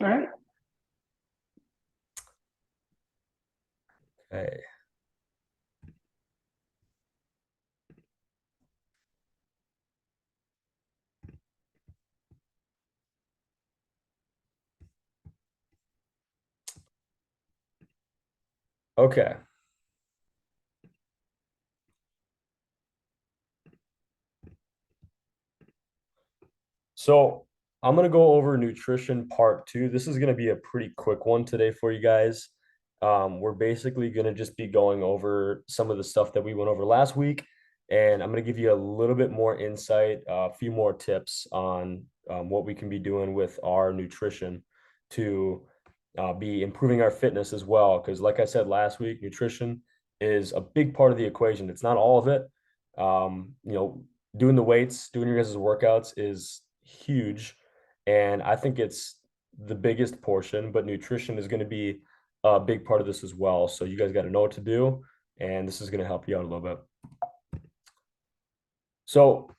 All right. Okay. Okay. So I'm going to go over nutrition part two. This is going to be a pretty quick one today for you guys. We're basically going to just be going over some of the stuff that we went over last week, and I'm going to give you a little bit more insight, a few more tips on what we can be doing with our nutrition to be improving our fitness as well. Because, like I said last week, nutrition is a big part of the equation. It's not all of it. Doing the weights, doing your guys' workouts is huge. And I think it's the biggest portion, but nutrition is going to be a big part of this as well. So you guys got to know what to do, and this is going to help you out a little bit. So,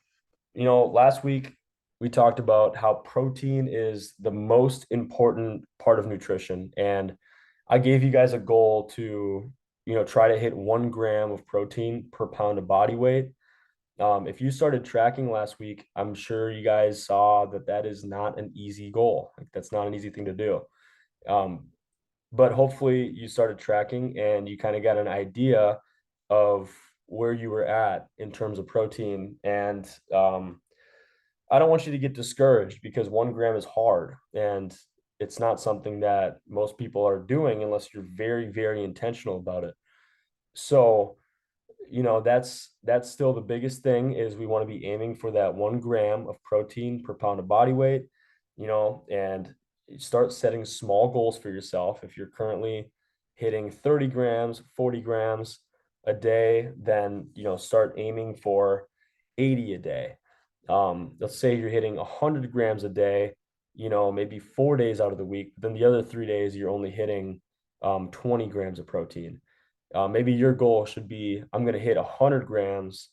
last week we talked about how protein is the most important part of nutrition. And I gave you guys a goal to, try to hit 1 gram of protein per pound of body weight. If you started tracking last week, I'm sure you guys saw that that is not an easy goal. Like that's not an easy thing to do. Um, but hopefully you started tracking and you kind of got an idea of where you were at in terms of protein. And I don't want you to get discouraged because 1 gram is hard and it's not something that most people are doing unless you're very, very intentional about it. So, that's still the biggest thing is we want to be aiming for that 1 gram of protein per pound of body weight, and start setting small goals for yourself. If you're currently hitting 30 grams, 40 grams a day, then start aiming for 80 a day. Let's say you're hitting 100 grams a day, maybe 4 days out of the week, but then the other 3 days you're only hitting 20 grams of protein. Maybe your goal should be I'm going to hit 100 grams,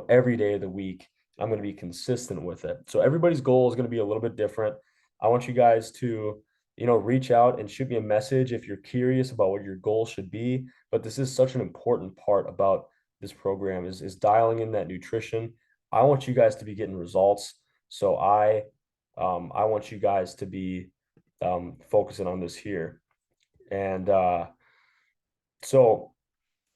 every day of the week. I'm going to be consistent with it. So everybody's goal is going to be a little bit different. I want you guys to, reach out and shoot me a message if you're curious about what your goal should be. But this is such an important part about this program is dialing in that nutrition. I want you guys to be getting results. So I want you guys to be focusing on this here. And so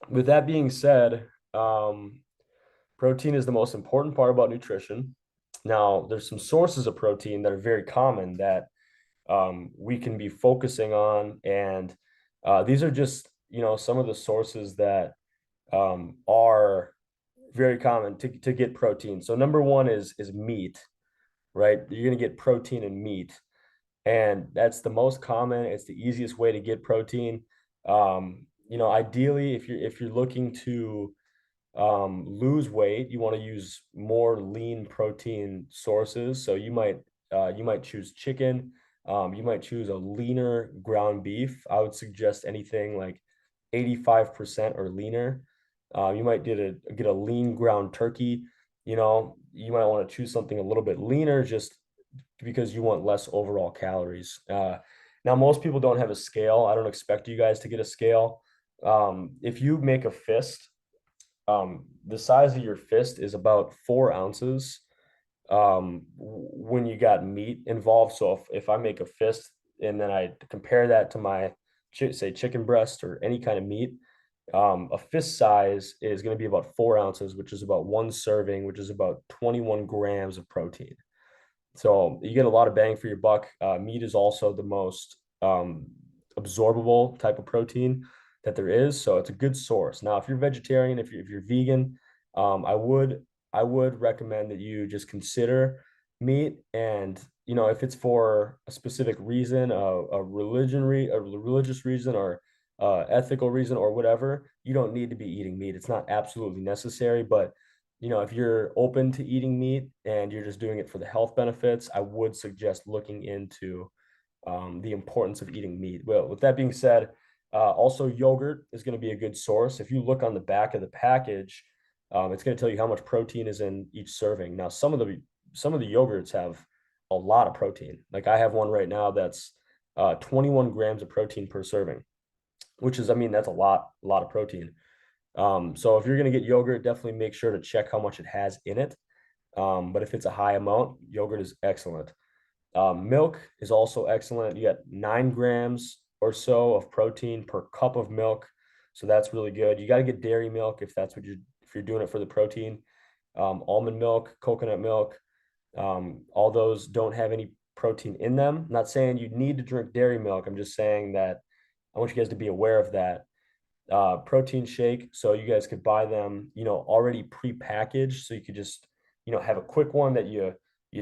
with that being said, protein is the most important part about nutrition. Now, there's some sources of protein that are very common that we can be focusing on, and these are just some of the sources that are very common to get protein. So number one is meat, right? You're gonna get protein in meat, and that's the most common. It's the easiest way to get protein. Ideally, if you're looking to lose weight, you want to use more lean protein sources. So you might choose chicken. You might choose a leaner ground beef. I would suggest anything like 85% or leaner. You might get a lean ground turkey. You might want to choose something a little bit leaner just because you want less overall calories. Now, most people don't have a scale. I don't expect you guys to get a scale. If you make a fist, the size of your fist is about 4 ounces when you got meat involved. So if I make a fist and then I compare that to my say chicken breast or any kind of meat, a fist size is going to be about 4 ounces, which is about one serving, which is about 21 grams of protein. So you get a lot of bang for your buck. Meat is also the most absorbable type of protein that there is, so it's a good source. Now, if you're vegetarian, if you're vegan, I would recommend that you just consider meat, and if it's for a specific reason, a religious reason, or ethical reason, or whatever, you don't need to be eating meat. It's not absolutely necessary, but if you're open to eating meat and you're just doing it for the health benefits, I would suggest looking into the importance of eating meat. Well, with that being said, also yogurt is going to be a good source. If you look on the back of the package, it's going to tell you how much protein is in each serving. Now, some of the yogurts have a lot of protein. Like I have one right now that's 21 grams of protein per serving, which is, I mean, that's a lot of protein. So if you're going to get yogurt, definitely make sure to check how much it has in it. But if it's a high amount, yogurt is excellent. Milk is also excellent. You got 9 grams or so of protein per cup of milk. So that's really good. You got to get dairy milk if that's what if you're doing it for the protein. Almond milk, coconut milk, all those don't have any protein in them. I'm not saying you need to drink dairy milk. I'm just saying that I want you guys to be aware of that. Protein shake, so you guys could buy them, already pre-packaged, so you could just, have a quick one that you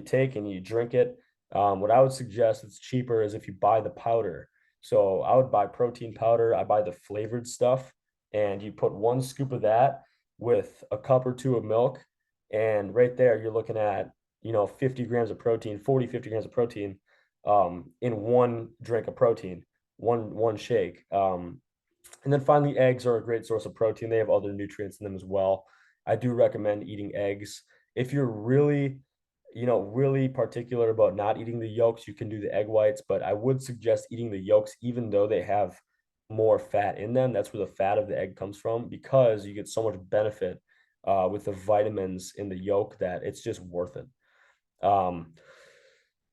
take and you drink it. What I would suggest, it's cheaper, is if you buy the powder. So I would buy protein powder. I buy the flavored stuff, and you put 1 scoop of that with a cup or two of milk, and right there you're looking at 50 grams of protein, 50 grams of protein, in one drink of protein, one shake. And then finally, eggs are a great source of protein. They have other nutrients in them as well. I do recommend eating eggs. If you're really, really particular about not eating the yolks, you can do the egg whites, but I would suggest eating the yolks, even though they have more fat in them. That's where the fat of the egg comes from, because you get so much benefit with the vitamins in the yolk that it's just worth it. Um,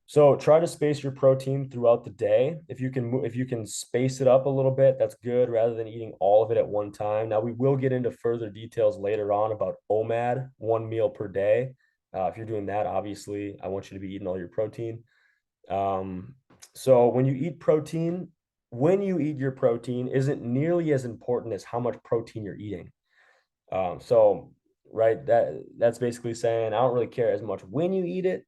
so try to space your protein throughout the day. If you can space it up a little bit, that's good, rather than eating all of it at one time. Now we will get into further details later on about OMAD, 1 meal per day. If you're doing that, obviously, I want you to be eating all your protein. Um, so when you eat your protein isn't nearly as important as how much protein you're eating. So right, that's basically saying I don't really care as much when you eat it.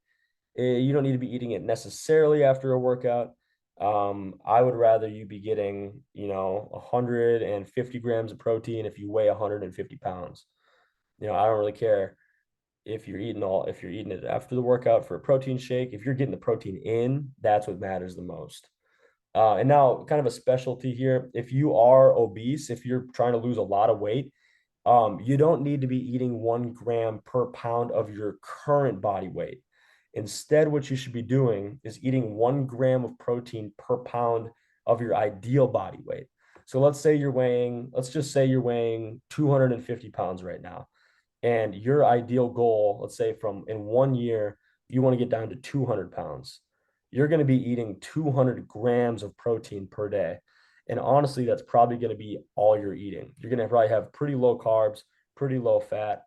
You don't need to be eating it necessarily after a workout. I would rather you be getting, 150 grams of protein if you weigh 150 pounds. I don't really care if you're eating it after the workout for a protein shake. If you're getting the protein in, that's what matters the most. And now, kind of a specialty here, if you are obese, if you're trying to lose a lot of weight, you don't need to be eating 1 gram per pound of your current body weight. Instead, what you should be doing is eating 1 gram of protein per pound of your ideal body weight. So let's just say you're weighing 250 pounds right now, and your ideal goal, let's say from in 1 year, you want to get down to 200 pounds. You're going to be eating 200 grams of protein per day. And honestly, that's probably going to be all you're eating. You're going to probably have pretty low carbs, pretty low fat,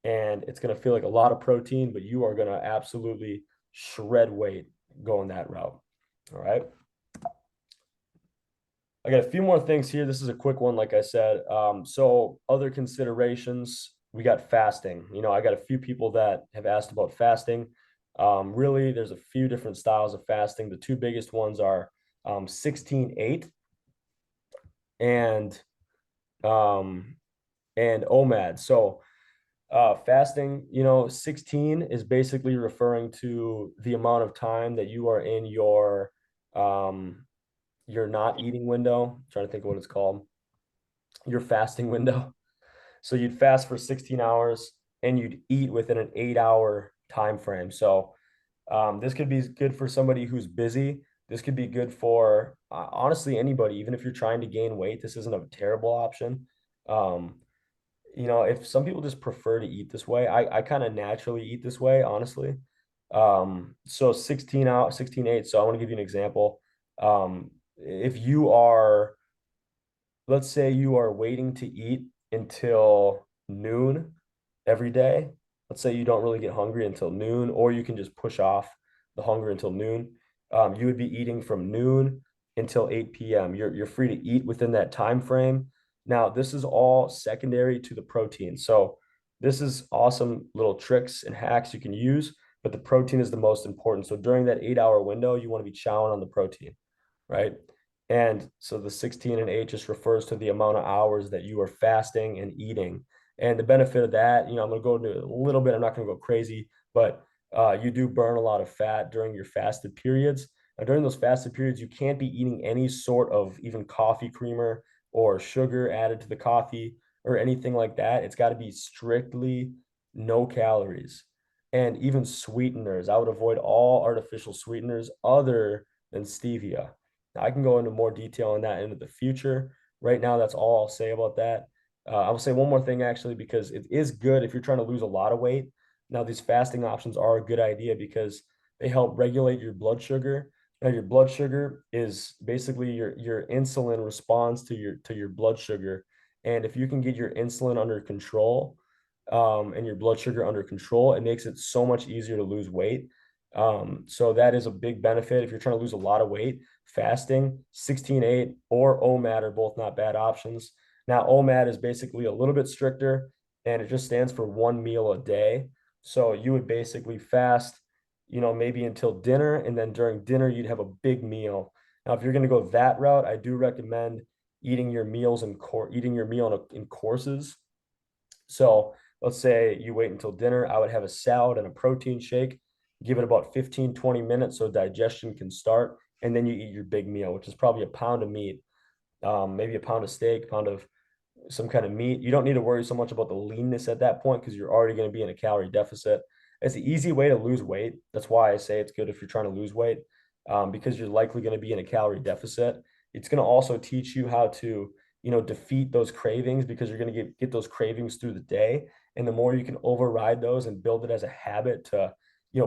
and it's going to feel like a lot of protein, but you are going to absolutely shred weight going that route. All right. I got a few more things here. This is a quick one, like I said. So other considerations, we got fasting. I got a few people that have asked about fasting. Really, there's a few different styles of fasting. The two biggest ones are 16-8 and OMAD. So fasting, 16 is basically referring to the amount of time that you are in your not eating window. I'm trying to think of what it's called. Your fasting window. So you'd fast for 16 hours and you'd eat within an 8-hour time frame. So this could be good for somebody who's busy. This could be good for honestly anybody, even if you're trying to gain weight. This isn't a terrible option. Um, if some people just prefer to eat this way, I kind of naturally eat this way, honestly. So 16 out, 16-8. So I want to give you an example. If you are, let's say you are waiting to eat until noon every day. Let's say you don't really get hungry until noon, or you can just push off the hunger until noon. You would be eating from noon until 8 p.m. You're free to eat within that time frame. Now, this is all secondary to the protein. So this is awesome little tricks and hacks you can use, but the protein is the most important. So during that 8-hour window, you want to be chowing on the protein, right? And so the 16-8 just refers to the amount of hours that you are fasting and eating. And the benefit of that, I'm going to go into a little bit. I'm not going to go crazy, but you do burn a lot of fat during your fasted periods. Now, during those fasted periods, you can't be eating any sort of even coffee creamer or sugar added to the coffee or anything like that. It's got to be strictly no calories and even sweeteners. I would avoid all artificial sweeteners other than stevia. I can go into more detail on that into the future. Right now, that's all I'll say about that. I will say one more thing actually, because it is good if you're trying to lose a lot of weight. Now, these fasting options are a good idea because they help regulate your blood sugar. Now, your blood sugar is basically your insulin response to your blood sugar. And if you can get your insulin under control, and your blood sugar under control, it makes it so much easier to lose weight. So that is a big benefit if you're trying to lose a lot of weight. Fasting, 16-8 or OMAD are both not bad options. Now, OMAD is basically a little bit stricter, and it just stands for 1 meal a day. So you would basically fast, maybe until dinner, and then during dinner you'd have a big meal. Now, if you're going to go that route, I do recommend eating your meal in courses. So let's say you wait until dinner. I would have a salad and a protein shake, give it about 15, 20 minutes so digestion can start. And then you eat your big meal, which is probably a pound of meat, maybe a pound of steak, pound of some kind of meat. You don't need to worry so much about the leanness at that point because you're already going to be in a calorie deficit. It's an easy way to lose weight. That's why I say it's good if you're trying to lose weight, because you're likely going to be in a calorie deficit. It's going to also teach you how to, defeat those cravings because you're going to get those cravings through the day. And the more you can override those and build it as a habit to,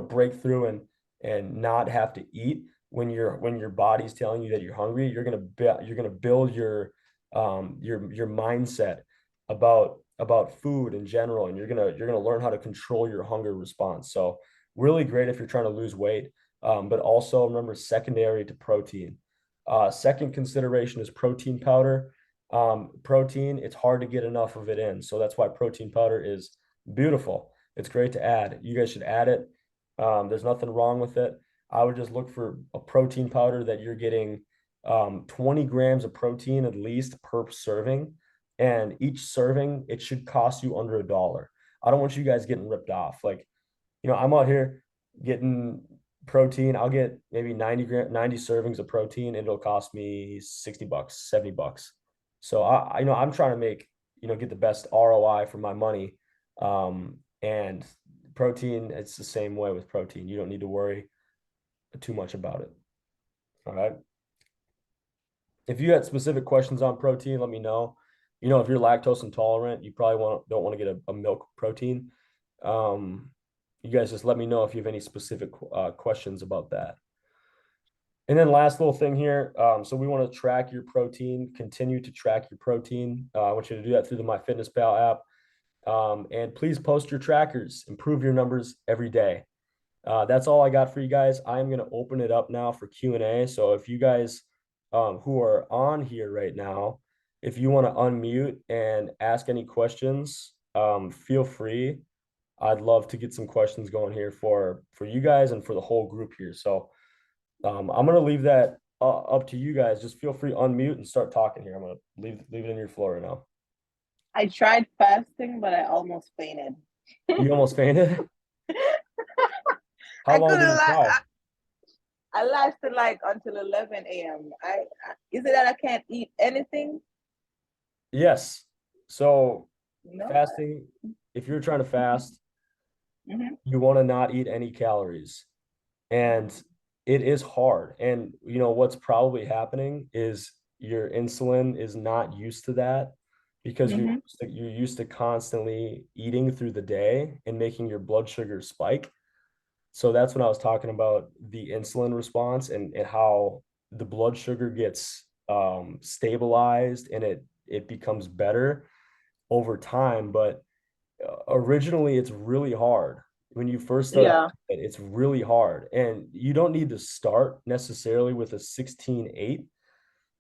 break through and not have to eat when your body's telling you that you're hungry, you're gonna build your mindset about food in general, and you're gonna learn how to control your hunger response. So really great if you're trying to lose weight, but also remember secondary to protein. Second consideration is protein powder. Protein, it's hard to get enough of it in, so that's why protein powder is beautiful. It's great to add. You guys should add it. There's nothing wrong with it. I would just look for a protein powder that you're getting 20 grams of protein at least per serving. And each serving, it should cost you under $1. I don't want you guys getting ripped off. Like, I'm out here getting protein. I'll get maybe 90 servings of protein. And it'll cost me $60, $70. So I'm trying to get the best ROI for my money. And protein, it's the same way with protein. You don't need to worry too much about it. All right. If you had specific questions on protein, let me know. If you're lactose intolerant, you probably don't want to get a milk protein. You guys just let me know if you have any specific questions about that. And then last little thing here. So we want to track your protein, continue to track your protein. I want you to do that through the MyFitnessPal app. And please post your trackers, improve your numbers every day. That's all I got for you guys. I'm going to open it up now for Q&A. So if you guys who are on here right now, if you want to unmute and ask any questions, feel free. I'd love to get some questions going here for you guys and for the whole group here. So I'm going to leave that up to you guys. Just feel free to unmute and start talking here. I'm going to leave it in your floor right now. I tried fasting, but I almost fainted. You almost fainted? How long did you try? I lasted like until 11 a.m. Is it that I can't eat anything? Yes. So No. fasting, if you're trying to fast, Mm-hmm. you want to not eat any calories. And it is hard. And what's probably happening is your insulin is not used to that because Mm-hmm. you're used to constantly eating through the day and making your blood sugar spike. So that's when I was talking about the insulin response and how the blood sugar gets stabilized and it becomes better over time. But originally, it's really hard. When you first start out, Yeah. it's really hard. And you don't need to start necessarily with a 16-8.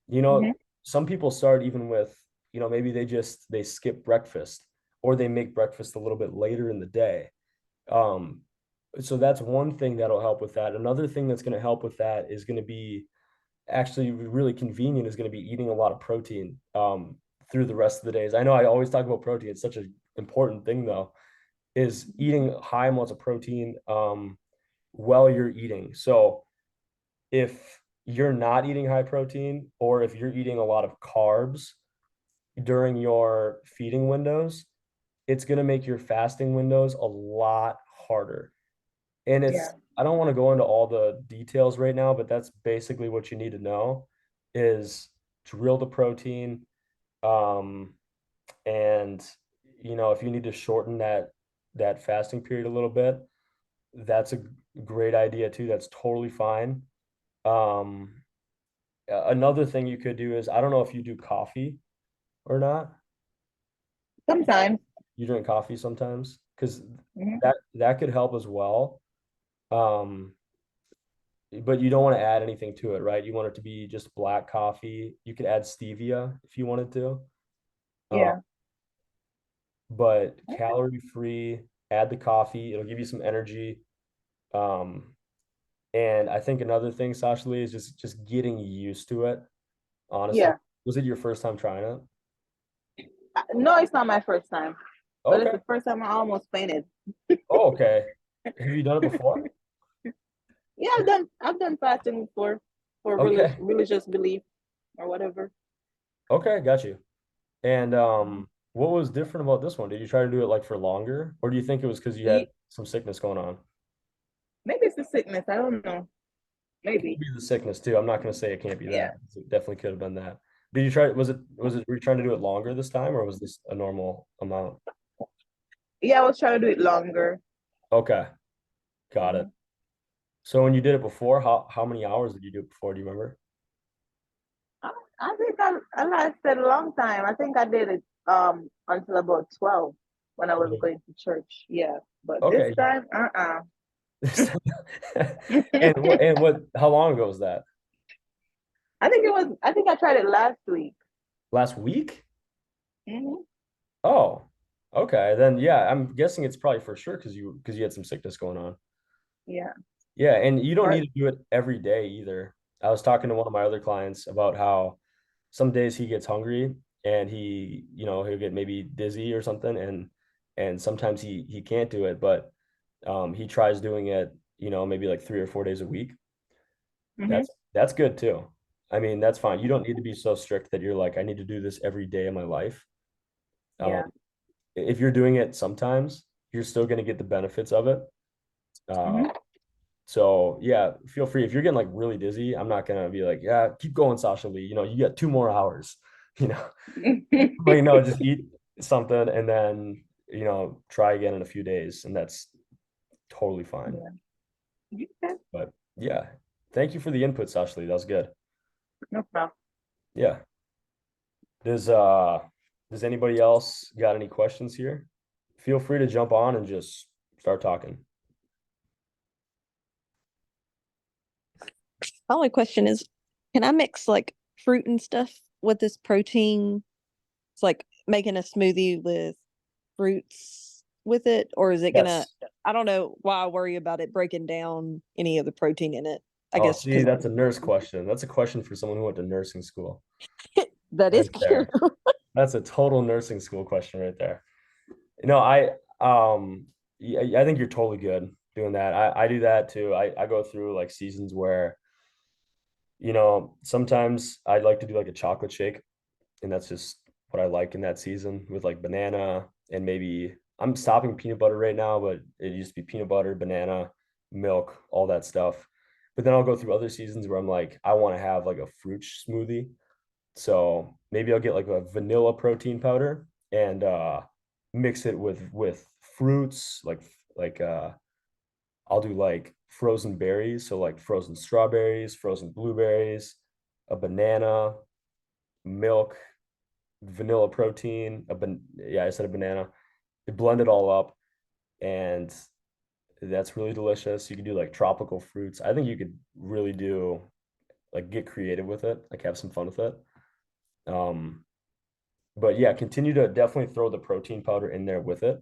You Mm-hmm. know, some people start even with, maybe they skip breakfast or they make breakfast a little bit later in the day. Um, so that's one thing that'll help with that. Another thing that's going to help with that is going to be actually really convenient is going to be eating a lot of protein through the rest of the days. I know I always talk about protein. It's such an important thing though, is eating high amounts of protein while you're eating. So if you're not eating high protein or if you're eating a lot of carbs during your feeding windows, it's going to make your fasting windows a lot harder. And Yeah. I don't want to go into all the details right now, but that's basically what you need to know. is drill the protein. Um, and if you need to shorten that fasting period a little bit, that's a great idea too. That's totally fine. Um, Another thing you could do is, I don't know if you do coffee or not. Sometimes. You drink coffee sometimes, because Mhm. that could help as well. Um, but you don't want to add anything to it, right? You want it to be just black coffee. You could add stevia if you wanted to. Uh, Yeah. but Okay. calorie free, add the coffee, it'll give you some energy. Um, and I think another thing, Sasha Lee, is just getting used to it. Honestly, Yeah. was it your first time trying it? No, it's not my first time, but it's Okay. the first time I almost fainted. Oh, okay. Have you done it before? Yeah, I've done fasting before for Okay. religious belief or whatever. Okay, got you. And Mhm. what was different about this one? Did you try to do it like for longer, or do you think it was because you had Ye- some sickness going on? Maybe it's the sickness. I don't know. It could Maybe. be the sickness too. I'm not going to say it can't be Yeah. that. It definitely could have been that. Did you try? Were you trying to do it longer this time, or was this a normal amount? Yeah, I was trying to do it longer. Okay, got it. Mhm. So when you did it before, how many hours did you do it before? Do you remember? I, I think I lasted a long time. I think I did it until about 12 when I was going to church. Yeah. But this Okay. time, And how long ago was that? I think I tried it last week. Last week? Hmm. Oh, okay. Then yeah, I'm guessing it's probably for sure because you had some sickness going on. Yeah. Yeah, and you don't need Or to do it every day either. I was talking to one of my other clients about how some days he gets hungry and he'll get maybe dizzy or something, and sometimes he can't do it, but he tries doing it, maybe like 3 or 4 days a week. hmm. That's good too. I mean, that's fine. You don't need to be so strict that you're like, I need to do this every day of my life. Um, Yeah. if you're doing it sometimes, you're still going to get the benefits of it. Uh, Hmm. so yeah, feel free. If you're getting like really dizzy, I'm not gonna be like, yeah, keep going, Sasha Lee. You got 2 more hours. You know, but just eat something and then try again in a few days, and that's totally fine. Yeah. Okay. But yeah, thank you for the input, Sasha Lee. That was good. No problem. Yeah. Does anybody else got any questions here? Feel free to jump on and just start talking. My only question is, can I mix like fruit and stuff with this protein? It's like making a smoothie with fruits with it, or is it gonna, Yes. I don't know why I worry about it breaking down any of the protein in it. I Oh, guess see, because that's a nurse question. That's a question for someone who went to nursing school that is right true. there. That's a total nursing school question right there. No, I think you're totally good doing that. I do that too. I go through like seasons where, sometimes I'd like to do like a chocolate shake, and that's just what I like in that season with like banana and maybe I'm stopping peanut butter right now, but it used to be peanut butter, banana, milk, all that stuff. But then I'll go through other seasons where I'm like, I want to have like a fruit smoothie. So maybe I'll get like a vanilla protein powder and mix it with fruits like I'll do like frozen berries, so like frozen strawberries, frozen blueberries, a banana, milk, vanilla protein, yeah, I said a banana. You blend it all up and that's really delicious. You can do like tropical fruits. I think you could really do like get creative with it, like have some fun with it. Um, but yeah, continue to definitely throw the protein powder in there with it.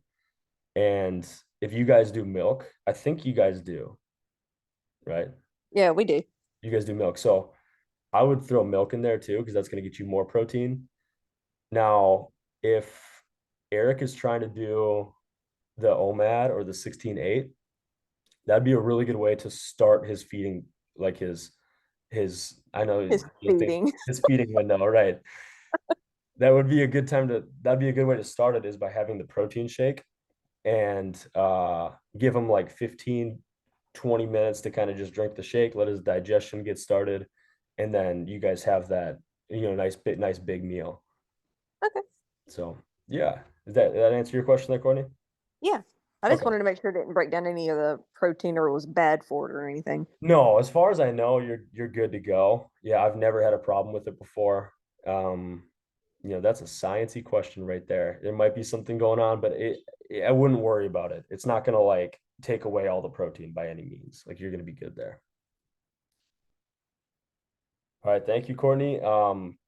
And if you guys do milk, I think you guys do, right? Yeah, we do. You guys do milk. So I would throw milk in there too, because that's going to get you more protein. Now, if Eric is trying to do the OMAD or the 16-8, that'd be a really good way to start his feeding, like his I know His you think feeding. his feeding window, right? That'd be a good way to start it is by having the protein shake and give him like 15, 20 minutes to kind of just drink the shake, let his digestion get started. and then you guys have that, nice big meal. Okay. So yeah, did that answer your question there, Courtney? Yeah. I just Okay. wanted to make sure it didn't break down any of the protein or it was bad for it or anything. No, as far as I know, you're good to go. Yeah, I've never had a problem with it before. That's a sciencey question right there. There might be something going on, but I wouldn't worry about it. It's not gonna like take away all the protein by any means. Like you're gonna be good there. All right, thank you, Courtney.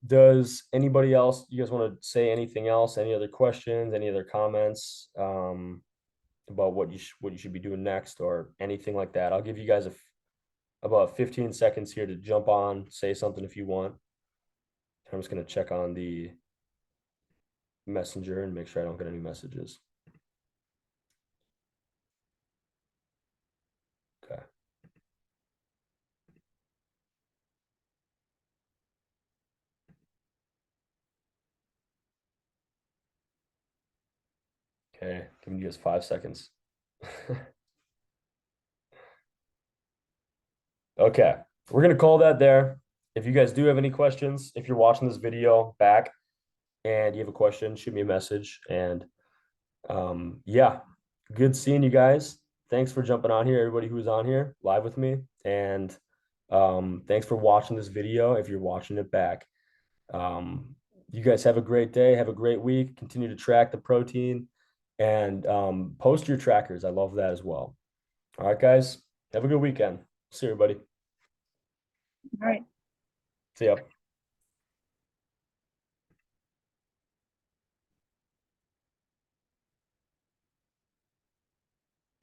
Does anybody else, you guys want to say anything else? Any other questions? Any other comments about what you should be doing next or anything like that? I'll give you guys about 15 seconds here to jump on, say something if you want. I'm just gonna check on the messenger and make sure I don't get any messages. Okay. Okay, giving you guys 5 seconds. Okay, we're gonna call that there. If you guys do have any questions, if you're watching this video back and you have a question, shoot me a message. And yeah, good seeing you guys. Thanks for jumping on here, everybody who's on here live with me. And thanks for watching this video if you're watching it back. You guys have a great day, have a great week, continue to track the protein and post your trackers. I love that as well. All right, guys, have a good weekend. See you, everybody. All right. See ya.